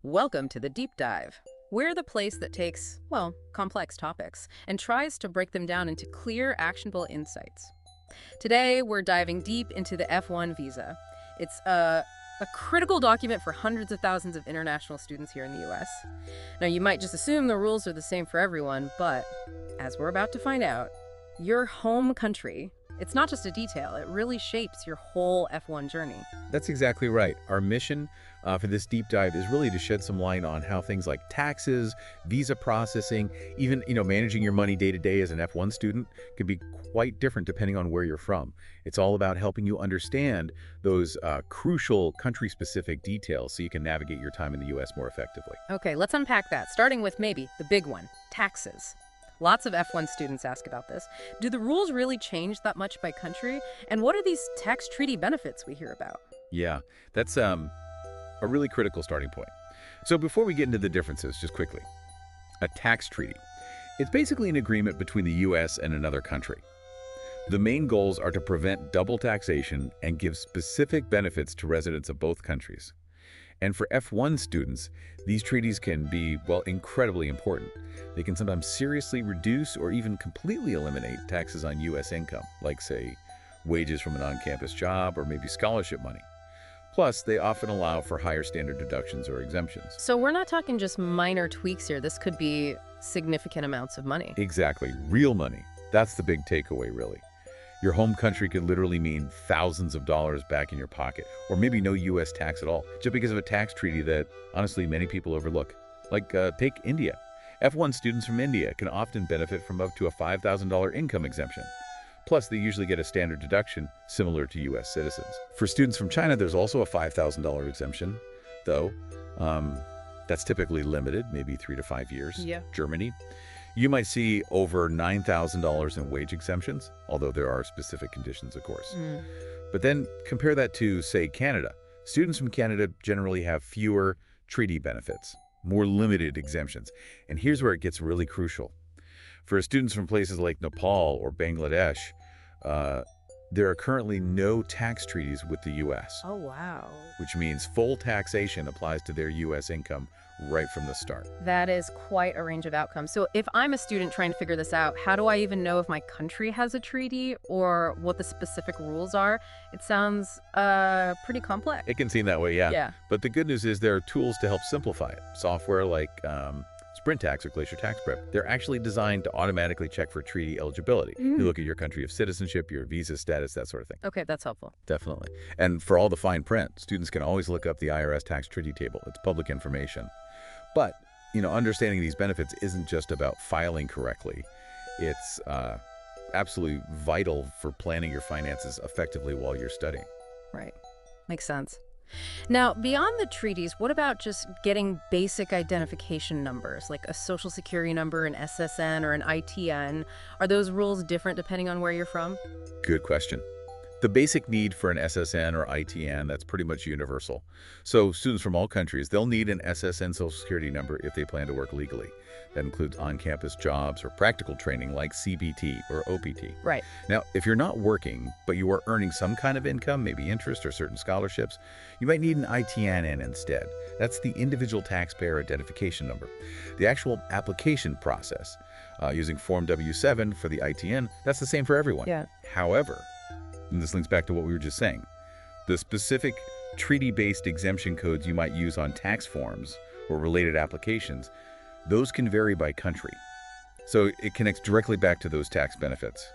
Welcome to the Deep Dive. We're the place that takes, well, complex topics and tries to break them down into clear, actionable insights. Today, we're diving deep into the F-1 visa. It's a critical document for hundreds of thousands of international students here in the US. Now, you might just assume the rules are the same for everyone, but as we're about to find out, your home country, it's not just a detail, it really shapes your whole F-1 journey. That's exactly right. Our mission for this deep dive is really to shed some light on how things like taxes, visa processing, even managing your money day to day as an F1 student can be quite different depending on where you're from. It's all about helping you understand those crucial country-specific details so you can navigate your time in the U.S. more effectively. Okay, let's unpack that, starting with maybe the big one, taxes. Lots of F1 students ask about this. Do the rules really change that much by country? And what are these tax treaty benefits we hear about? Yeah, that's a really critical starting point. So before we get into the differences, just quickly, a tax treaty. It's basically an agreement between the U.S. and another country. The main goals are to prevent double taxation and give specific benefits to residents of both countries. And for F1 students, these treaties can be, well, incredibly important. They can sometimes seriously reduce or even completely eliminate taxes on U.S. income, like, say, wages from an on-campus job or maybe scholarship money. Plus, they often allow for higher standard deductions or exemptions. So we're not talking just minor tweaks here. This could be significant amounts of money. Exactly. Real money. That's the big takeaway, really. Your home country could literally mean thousands of dollars back in your pocket, or maybe no U.S. tax at all, just because of a tax treaty that, honestly, many people overlook. Like, take India. F1 students from India can often benefit from up to a $5,000 income exemption. Plus, they usually get a standard deduction similar to U.S. citizens. For students from China, there's also a $5,000 exemption, though that's typically limited, maybe 3 to 5 years. Yeah. Germany. You might see over $9,000 in wage exemptions, although there are specific conditions, of course. But then compare that to, say, Canada. Students from Canada generally have fewer treaty benefits, more limited exemptions. And here's where it gets really crucial. For students from places like Nepal or Bangladesh, there are currently no tax treaties with the U.S. Oh, wow. Which means full taxation applies to their U.S. income right from the start. That is quite a range of outcomes. So if I'm a student trying to figure this out, how do I even know if my country has a treaty or what the specific rules are? It sounds pretty complex. It can seem that way, yeah. Yeah. But the good news is there are tools to help simplify it. Software like Sprint Tax or Glacier Tax Prep, they're actually designed to automatically check for treaty eligibility. You look at your country of citizenship, your visa status, that sort of thing. Okay, that's helpful. Definitely. And for all the fine print, students can always look up the IRS tax treaty table. It's public information. But, understanding these benefits isn't just about filing correctly. It's absolutely vital for planning your finances effectively while you're studying. Right. Makes sense. Now, beyond the treaties, what about just getting basic identification numbers, like a social security number, an SSN, or an ITN? Are those rules different depending on where you're from? Good question. The basic need for an SSN or ITN, that's pretty much universal. So students from all countries, they'll need an SSN social security number if they plan to work legally. That includes on-campus jobs or practical training like CBT or OPT. Right. Now, if you're not working, but you are earning some kind of income, maybe interest or certain scholarships, you might need an ITN instead. That's the individual taxpayer identification number. The actual application process, using Form W-7 for the ITN, that's the same for everyone. Yeah. However, and this links back to what we were just saying, the specific treaty-based exemption codes you might use on tax forms or related applications, those can vary by country. So it connects directly back to those tax benefits.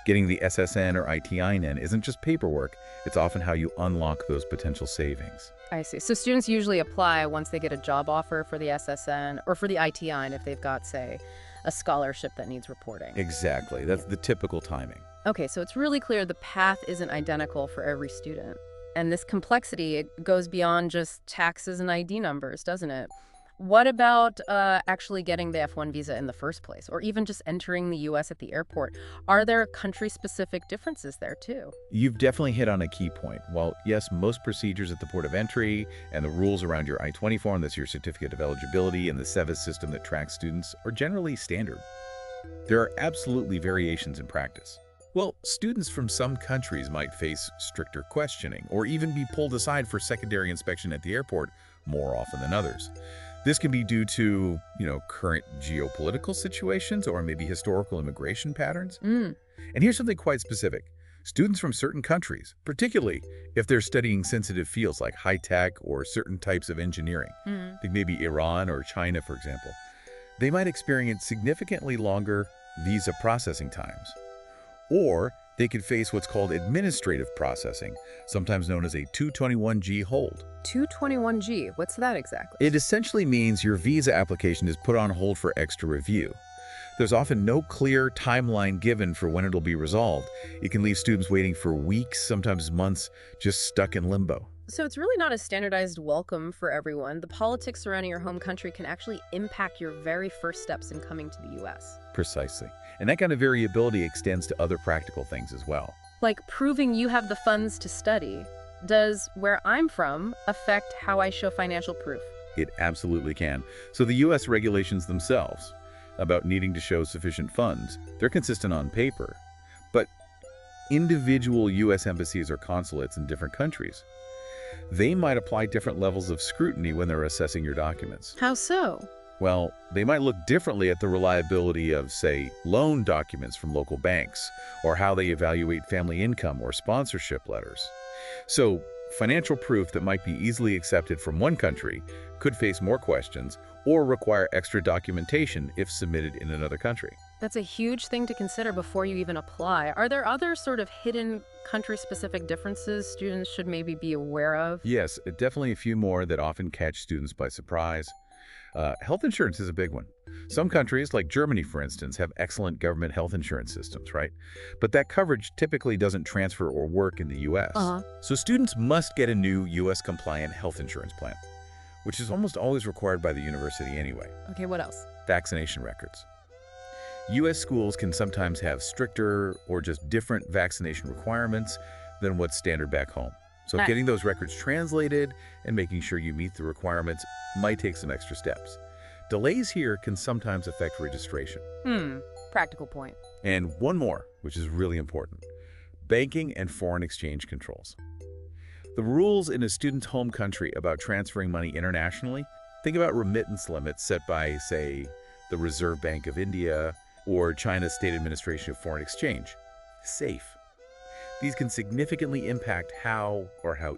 Getting the SSN or ITIN isn't just paperwork, it's often how you unlock those potential savings. I see. So students usually apply once they get a job offer for the SSN or for the ITIN if they've got, say, a scholarship that needs reporting. Exactly. That's the typical timing. Okay, so it's really clear the path isn't identical for every student. And this complexity, it goes beyond just taxes and ID numbers, doesn't it? What about actually getting the F-1 visa in the first place, or even just entering the U.S. at the airport? Are there country-specific differences there, too? You've definitely hit on a key point. While, yes, most procedures at the port of entry and the rules around your I-20 form, that's your certificate of eligibility, and the SEVIS system that tracks students, are generally standard. There are absolutely variations in practice. Well, students from some countries might face stricter questioning or even be pulled aside for secondary inspection at the airport, more often than others. This can be due to, current geopolitical situations or maybe historical immigration patterns. Mm. And here's something quite specific. Students from certain countries, particularly if they're studying sensitive fields like high-tech or certain types of engineering, Mm. think maybe Iran or China, for example, they might experience significantly longer visa processing times. Or they could face what's called administrative processing, sometimes known as a 221G hold. 221G, what's that exactly? It essentially means your visa application is put on hold for extra review. There's often no clear timeline given for when it'll be resolved. It can leave students waiting for weeks, sometimes months, just stuck in limbo. So it's really not a standardized welcome for everyone. The politics surrounding your home country can actually impact your very first steps in coming to the U.S. Precisely. And that kind of variability extends to other practical things as well. Like proving you have the funds to study. Does where I'm from affect how I show financial proof? It absolutely can. So the U.S. regulations themselves about needing to show sufficient funds, they're consistent on paper. But individual U.S. embassies or consulates in different countries, they might apply different levels of scrutiny when they're assessing your documents. How so? Well, they might look differently at the reliability of, say, loan documents from local banks, or how they evaluate family income or sponsorship letters. So, financial proof that might be easily accepted from one country could face more questions or require extra documentation if submitted in another country. That's a huge thing to consider before you even apply. Are there other sort of hidden country-specific differences students should maybe be aware of? Yes, definitely a few more that often catch students by surprise. Health insurance is a big one. Some countries, like Germany, for instance, have excellent government health insurance systems, right? But that coverage typically doesn't transfer or work in the U.S. So students must get a new U.S.-compliant health insurance plan, which is almost always required by the university anyway. Okay, what else? Vaccination records. U.S. schools can sometimes have stricter or just different vaccination requirements than what's standard back home. So Right. getting those records translated and making sure you meet the requirements might take some extra steps. Delays here can sometimes affect registration. Practical point. And one more, which is really important: banking and foreign exchange controls. The rules in a student's home country about transferring money internationally, think about remittance limits set by, say, the Reserve Bank of India or China's State Administration of Foreign Exchange. Safe. These can significantly impact how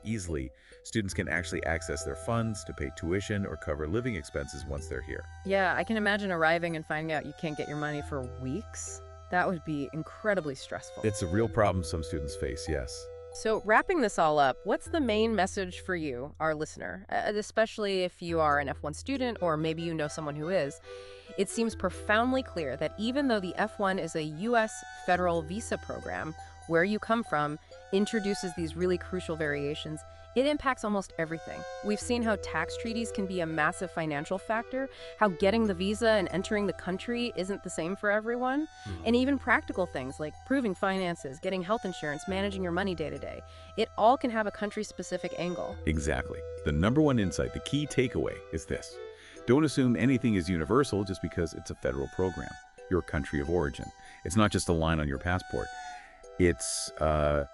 easily students can actually access their funds to pay tuition or cover living expenses once they're here. Yeah, I can imagine arriving and finding out you can't get your money for weeks. That would be incredibly stressful. It's a real problem some students face, yes. So wrapping this all up, what's the main message for you, our listener, especially if you are an F-1 student or maybe you know someone who is? It seems profoundly clear that even though the F-1 is a U.S. federal visa program, where you come from introduces these really crucial variations, it impacts almost everything. We've seen how tax treaties can be a massive financial factor, how getting the visa and entering the country isn't the same for everyone, and even practical things like proving finances, getting health insurance, managing your money day to day. It all can have a country-specific angle. Exactly. The number one insight, the key takeaway is this: don't assume anything is universal just because it's a federal program, your country of origin. It's not just a line on your passport. It's a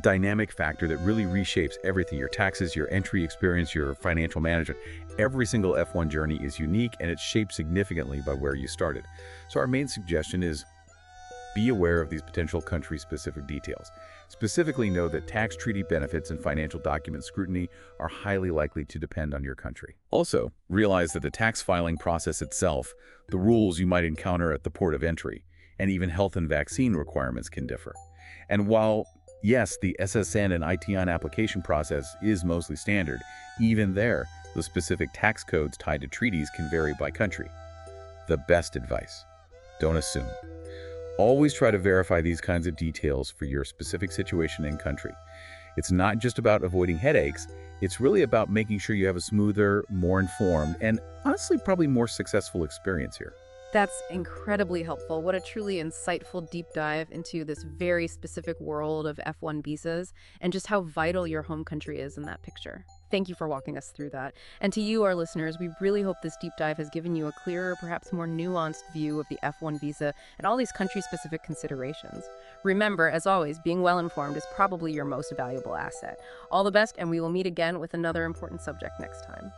dynamic factor that really reshapes everything: your taxes, your entry experience, your financial management. Every single F-1 journey is unique, and it's shaped significantly by where you started. So our main suggestion is be aware of these potential country-specific details. Specifically, know that tax treaty benefits and financial document scrutiny are highly likely to depend on your country. Also, realize that the tax filing process itself, the rules you might encounter at the port of entry, and even health and vaccine requirements can differ. And while, yes, the SSN and ITN application process is mostly standard, even there, the specific tax codes tied to treaties can vary by country. The best advice: don't assume. Always try to verify these kinds of details for your specific situation and country. It's not just about avoiding headaches, it's really about making sure you have a smoother, more informed, and honestly probably more successful experience here. That's incredibly helpful. What a truly insightful deep dive into this very specific world of F-1 visas and just how vital your home country is in that picture. Thank you for walking us through that. And to you, our listeners, we really hope this deep dive has given you a clearer, perhaps more nuanced view of the F-1 visa and all these country-specific considerations. Remember, as always, being well-informed is probably your most valuable asset. All the best, and we will meet again with another important subject next time.